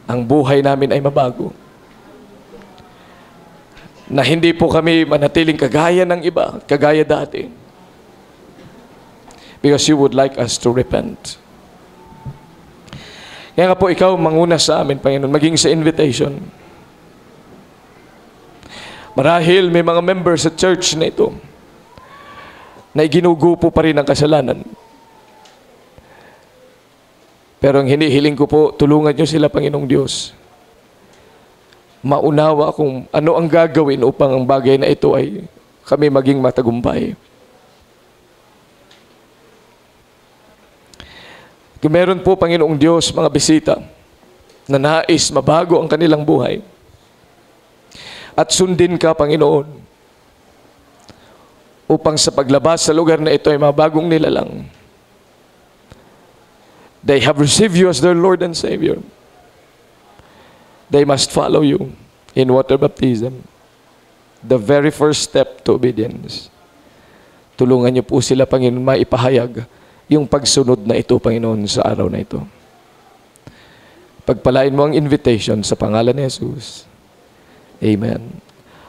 ang buhay namin ay mabago. Na hindi po kami manatiling kagaya ng iba, kagaya dati. Because you would like us to repent. Kaya nga po ikaw manguna sa amin, Panginoon, maging sa invitation. Marahil may mga members sa church na ito na iginugupo pa rin ang kasalanan. Pero ang hinihiling ko po, tulungan niyo sila, Panginoong Diyos. Maunawa kung ano ang gagawin upang ang bagay na ito ay kami maging matagumpay. Kung meron po, Panginoong Diyos, mga bisita na nais mabago ang kanilang buhay, at sundin ka, Panginoon, upang sa paglabas sa lugar na ito ay mabagong nilalang. They have received you as their Lord and Savior. They must follow you in water baptism. The very first step to obedience. Tulungan niyo po sila, Panginoon, maipahayag yung pagsunod na ito, Panginoon, sa araw na ito. Pagpalain mo ang invitation sa pangalan ni Jesus. Amen.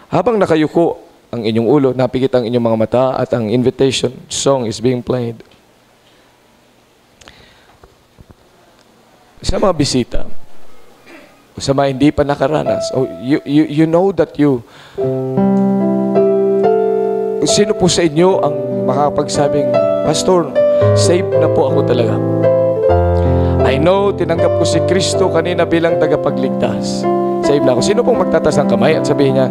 Habang nakayuko ang inyong ulo, napikit ang inyong mga mata at ang invitation song is being played. Sa mga bisita, sa mga hindi pa nakaranas, you know that sino po sa inyo ang makapagsabing, Pastor, saved na po ako talaga. I know, tinanggap ko si Kristo kanina bilang tagapagligtas. Saved na ako. Sino pong magtatas ng kamay at sabihin niya,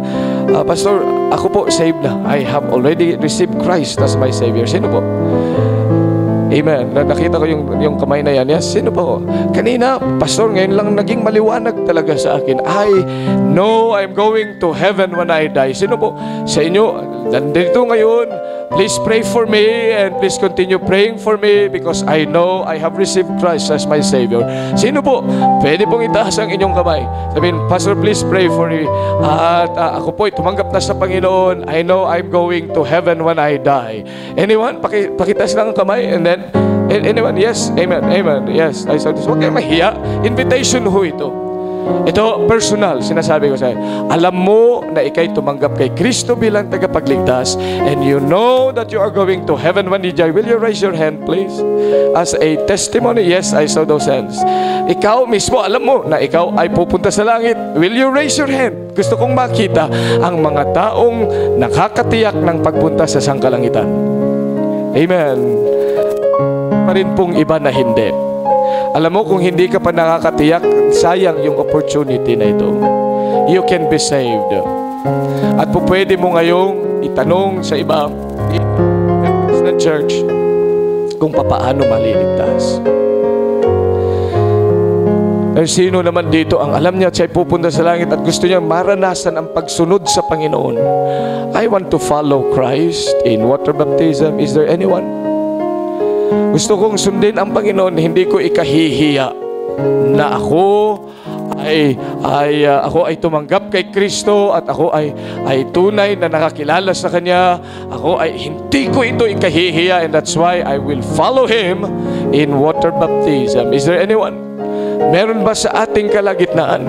Pastor, ako po saved na. I have already received Christ as my Savior. Sino po? Amen. Nakita ko yung kamay na yan. Yes, sino po? Kanina, pastor, ngayon lang naging maliwanag talaga sa akin. I know I'm going to heaven when I die. Sino po? Sa inyo, nandito ngayon, please pray for me and please continue praying for me because I know I have received Christ as my Savior. Sino po? Pwede pong itaas ang inyong kamay. Sabihin, Pastor, please pray for me. At ako po, tumanggap na sa Panginoon. I know I'm going to heaven when I die. Anyone? Pakitaas lang ang kamay and then anyone? Yes? Amen. Amen. Yes. I saw this. Huwag kayo mahiya. Invitation ho ito. Ito, personal, sinasabi ko sa'yo. Alam mo na ikay tumanggap kay Kristo bilang tagapagligtas and you know that you are going to heaven when you die. Will you raise your hand, please? As a testimony, yes, I saw those hands. Ikaw mismo, alam mo na ikaw ay pupunta sa langit. Will you raise your hand? Gusto kong makita ang mga taong nakakatiyak ng pagpunta sa sangkalangitan. Amen. Pa rin pong iba na hindi. Alam mo, kung hindi ka pa nakakatiyak, sayang yung opportunity na ito. You can be saved. At po pwede mo ngayong itanong sa iba ng church kung papaano maliligtas. Pero sino naman dito ang alam niya siya'y pupunta sa langit at gusto niya maranasan ang pagsunod sa Panginoon? I want to follow Christ in water baptism. Is there anyone? Gusto kong sundin ang Panginoon, hindi ko ikahihiya na ako ay tumanggap kay Kristo at ako ay tunay na nakakilala sa Kanya. Ako ay hindi ko ito ikahihiya and that's why I will follow Him in water baptism. Is there anyone? Meron ba sa ating kalagitnaan?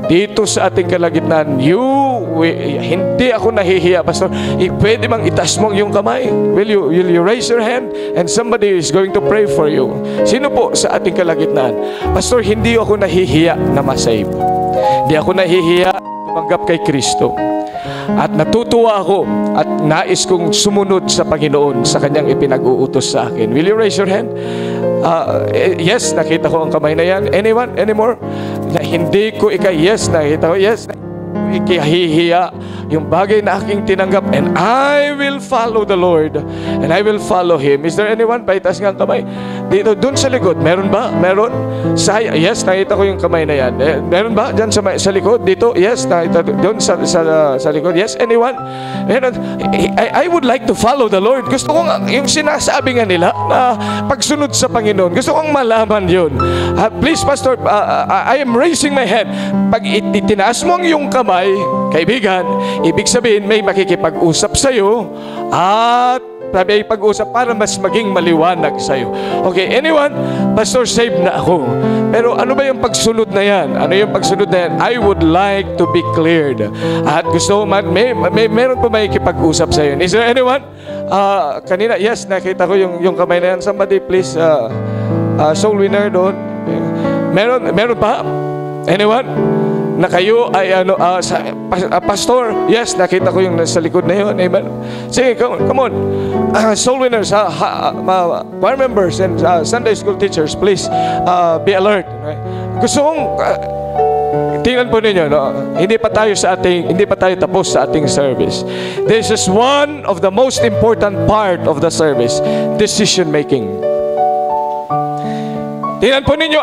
Dito sa ating kalagitnaan, hindi ako nahihiya, Pastor. Pwede bang itaas mo yung kamay? Will you raise your hand? And somebody is going to pray for you. Sino po sa ating kalagitnaan? Pastor, hindi ako nahihiya na masave. Hindi ako nahihiya tumanggap kay Kristo. At natutuwa ako at nais kong sumunod sa Panginoon sa Kanyang ipinag-uutos sa akin. Will you raise your hand? Yes, nakita ko ang kamay na yan. Anyone? Anymore? Na hindi ko yes, nakita ko, yes, ikahihiya yung bagay na aking tinanggap and I will follow the Lord and I will follow Him. Is there anyone? Paitaas nga ang kamay. Dito, dun sa likod, meron ba? Meron? Yes, nakita ko yung kamay na yan. Meron ba? Diyan sa likod? Dito? Yes, nakita dun sa likod. Yes, anyone? Meron? I would like to follow the Lord. Gusto kong yung sinasabi nga nila na pagsunod sa Panginoon. Gusto kong malaman yun. Please, Pastor, I am raising my hand. Pag itinaas mo ang iyong kamay, kaibigan, ibig sabihin may makikipag-usap sa'yo at may pag-usap para mas maging maliwanag sa'yo. Okay, anyone? Pastor, saved na ako. Pero ano ba yung pagsunod na yan? Ano yung pagsunod na yan? I would like to be cleared. At gusto ko, meron pa may kipag-usap sa'yo. Is there anyone? Kanina, yes, nakita ko yung kamay na yan. Somebody please, soul winner doon. Meron pa? Anyone? Na kayo ay pastor, yes, nakita ko yung nasa likod na yun. Amen. Sige, come on. Soul winners, choir members and Sunday school teachers, please be alert. Gusto kong tingnan po ninyo, no? Hindi pa tayo tapos sa ating service. This is one of the most important part of the service, decision making. Tingnan po ninyo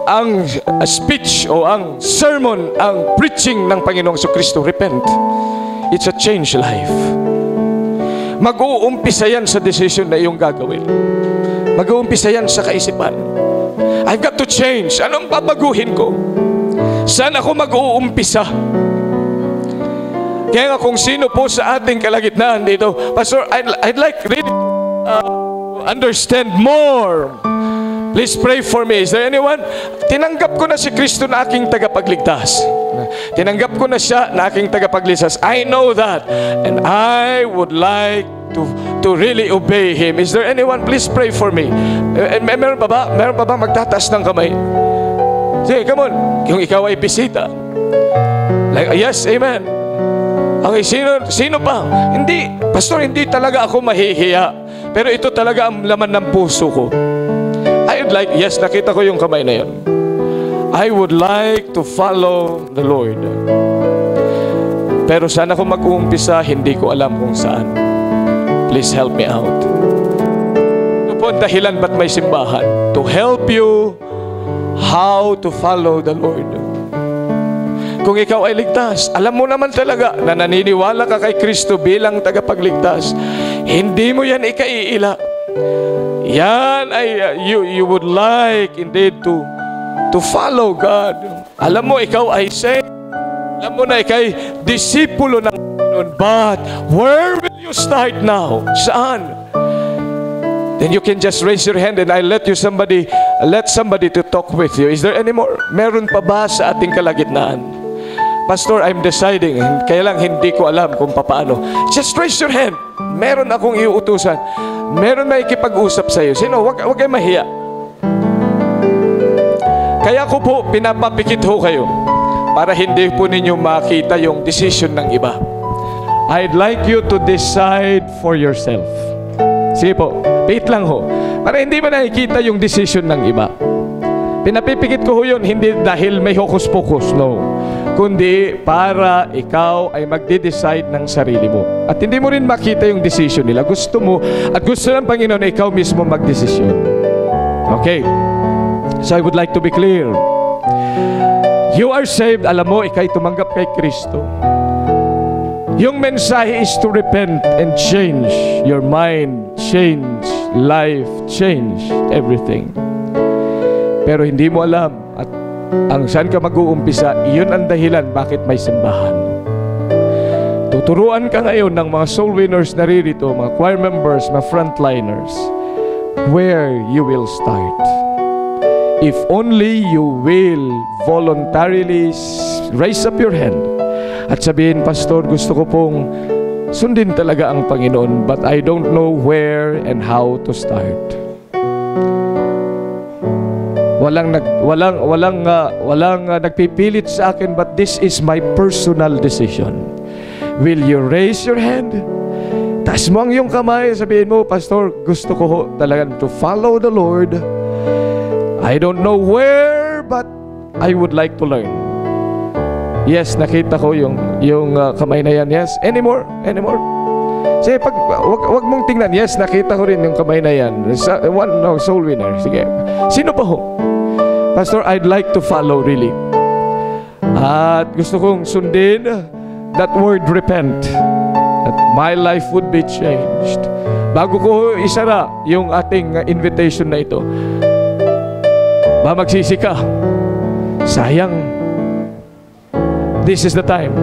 ang speech o ang sermon, ang preaching ng Panginoong Jesucristo. Repent. It's a change life. Mag-uumpisa yan sa decision na iyong gagawin. Mag-uumpisa yan sa kaisipan. I've got to change. Anong babaguhin ko? Saan ako mag-uumpisa? Kaya nga kung sino po sa ating kalagitnaan dito, Pastor, I'd like really to understand more. Please pray for me. Is there anyone? Tinanggap ko na si Kristo na aking tagapagligtas. Tinanggap ko na siya na aking tagapagligtas. I know that. And I would like to really obey Him. Is there anyone? Please pray for me. Meron pa ba? Meron pa ba magtataas ng kamay? Sige, come on. Kung ikaw ay bisita. Like, yes, amen. Okay, sino pa? Hindi. Pastor, hindi talaga ako mahihiya. Pero ito talaga ang laman ng puso ko. I would like, yes, nakita ko yung kamay na yun. I would like to follow the Lord. Pero saan ako mag-uumpisa, hindi ko alam kung saan. Please help me out. Ito po Ito ang dahilan ba't may simbahan. To help you how to follow the Lord. Kung ikaw ay ligtas, alam mo naman talaga na naniniwala ka kay Kristo bilang tagapagligtas. Hindi mo yan ikaiila. Yan ay you would like indeed to follow God. Alam mo ikaw ay saved. Alam mo na ikay disipulo ng Panginoon. But where will you start now? Saan? Then you can just raise your hand and I let somebody to talk with you. Is there any more? Meron pa ba sa ating kalagitnaan? Pastor, I'm deciding. Kaya lang hindi ko alam kung paano. Just raise your hand. Meron akong iuutusan. Meron may ikipag-usap sa iyo. Sino? Huwag kayo mahiya. Kaya ko po pinapapikit ho kayo para hindi po ninyo makita yung decision ng iba. I'd like you to decide for yourself. Sige po, wait lang ho. Para hindi mo nakikita yung decision ng iba. Pinapipikit ko ho yun, hindi dahil may hokus-pokus, no. Kundi para ikaw ay magde-decide ng sarili mo. At hindi mo rin makita yung decision nila. Gusto mo, at gusto ng Panginoon na ikaw mismo magdesisyon. Okay. So I would like to be clear. You are saved, alam mo, ikay tumanggap kay Kristo. Yung mensahe is to repent and change your mind, change life, change everything. Pero hindi mo alam at ang saan ka mag-uumpisa, iyon ang dahilan bakit may simbahan. Tuturuan ka ngayon ng mga soul winners naririto, mga choir members, mga frontliners, where you will start. If only you will voluntarily raise up your hand at sabihin, Pastor, gusto ko pong sundin talaga ang Panginoon, but I don't know where and how to start. Walang nagpipilit sa akin, but this is my personal decision. Will you raise your hand? Taas mo ang iyong kamay, sabihin mo, Pastor, gusto ko talaga to follow the Lord. I don't know where, but I would like to learn. Yes, nakita ko yung kamay na yan. Yes, anymore. Sige, wag mong tingnan. Yes, nakita ko rin yung kamay na yan. Soul winner. Sige. Sino pa ho? Pastor, I'd like to follow really. At gusto kong sundin that word repent. That my life would be changed. Bago ko isara yung ating invitation na ito, ba magsisi ka? Sayang. This is the time.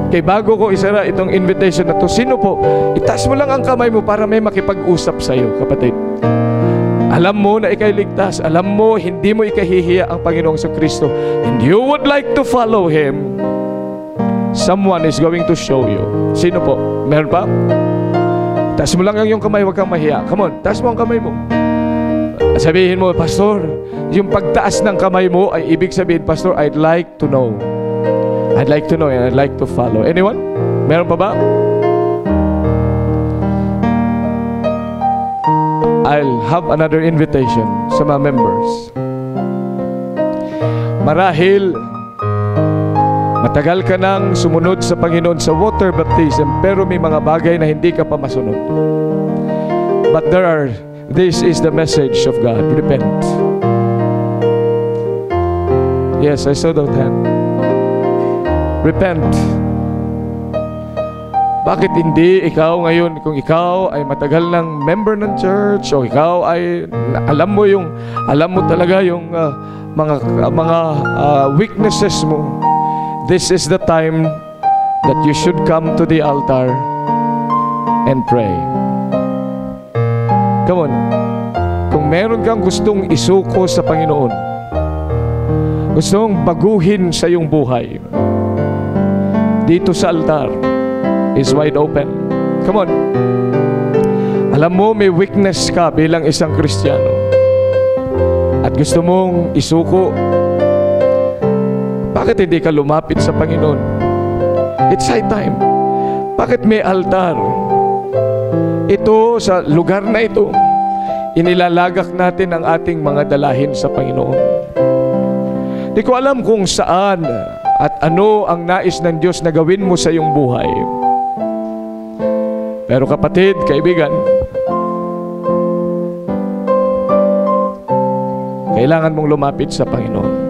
Okay, bago ko isara itong invitation na to, sino po? Itaas mo lang ang kamay mo para may makipag-usap sa iyo, kapatid. Alam mo na ikay ligtas. Alam mo, hindi mo ikahihiya ang Panginoong Kristo. And you would like to follow Him. Someone is going to show you. Sino po? Meron pa? Taas mo lang ang iyong kamay, huwag kang mahiya. Come on, taas mo ang kamay mo. Sabihin mo, Pastor, yung pagtaas ng kamay mo ay ibig sabihin, Pastor, I'd like to know. I'd like to know and I'd like to follow. Anyone? Meron pa ba? I'll have another invitation sa mga members. Marahil, matagal ka nang sumunod sa Panginoon sa water baptism, pero may mga bagay na hindi ka pa masunod. But this is the message of God. Repent. Yes, I saw that hand. Repent. Bakit hindi ikaw ngayon, kung ikaw ay matagal ng member ng church, o ikaw ay alam mo talaga yung mga weaknesses mo, this is the time that you should come to the altar and pray. Come on. Kung meron kang gustong isuko sa Panginoon, gustong baguhin sa iyong buhay, dito sa altar is wide open. Come on. Alam mo, may weakness ka bilang isang Kristiyano at gusto mong isuko. Bakit hindi ka lumapit sa Panginoon? It's high time. Bakit may altar? Ito, sa lugar na ito, inilalagak natin ang ating mga dalahin sa Panginoon. Di ko alam kung saan at ano ang nais ng Diyos na gawin mo sa iyong buhay. Pero kapatid, kaibigan, Kailangan mong lumapit sa Panginoon.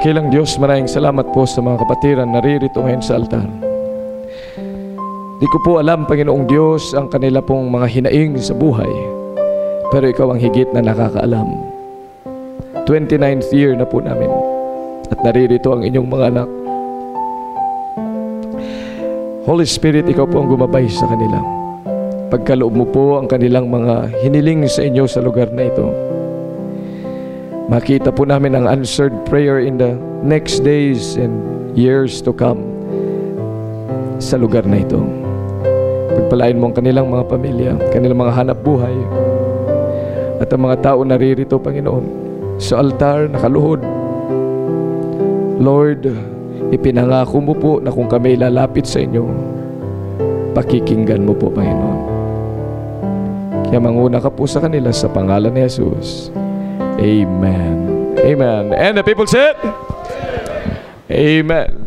Dakilang Diyos, maraming salamat po sa mga kapatiran na naririto ngayon sa altar. Di ko po alam, Panginoong Diyos, ang kanila pong mga hinaing sa buhay. Pero Ikaw ang higit na nakakaalam. 29th year na po namin. At naririto ang inyong mga anak. Holy Spirit, Ikaw po ang gumabay sa kanila. Pagkaloob mo po ang kanilang mga hiniling sa inyo sa lugar na ito. Makita po namin ang answered prayer in the next days and years to come sa lugar na ito. Pagpalain mo ang kanilang mga pamilya, kanilang mga hanap buhay, at ang mga tao naririto, Panginoon, sa altar, nakaluhod. Lord, ipinangako mo po na kung kami lalapit sa inyo, pakikinggan mo po, Panginoon. Kaya manguna ka po sa kanila sa pangalan ni Jesus. Amen. Amen. And the people said, Amen.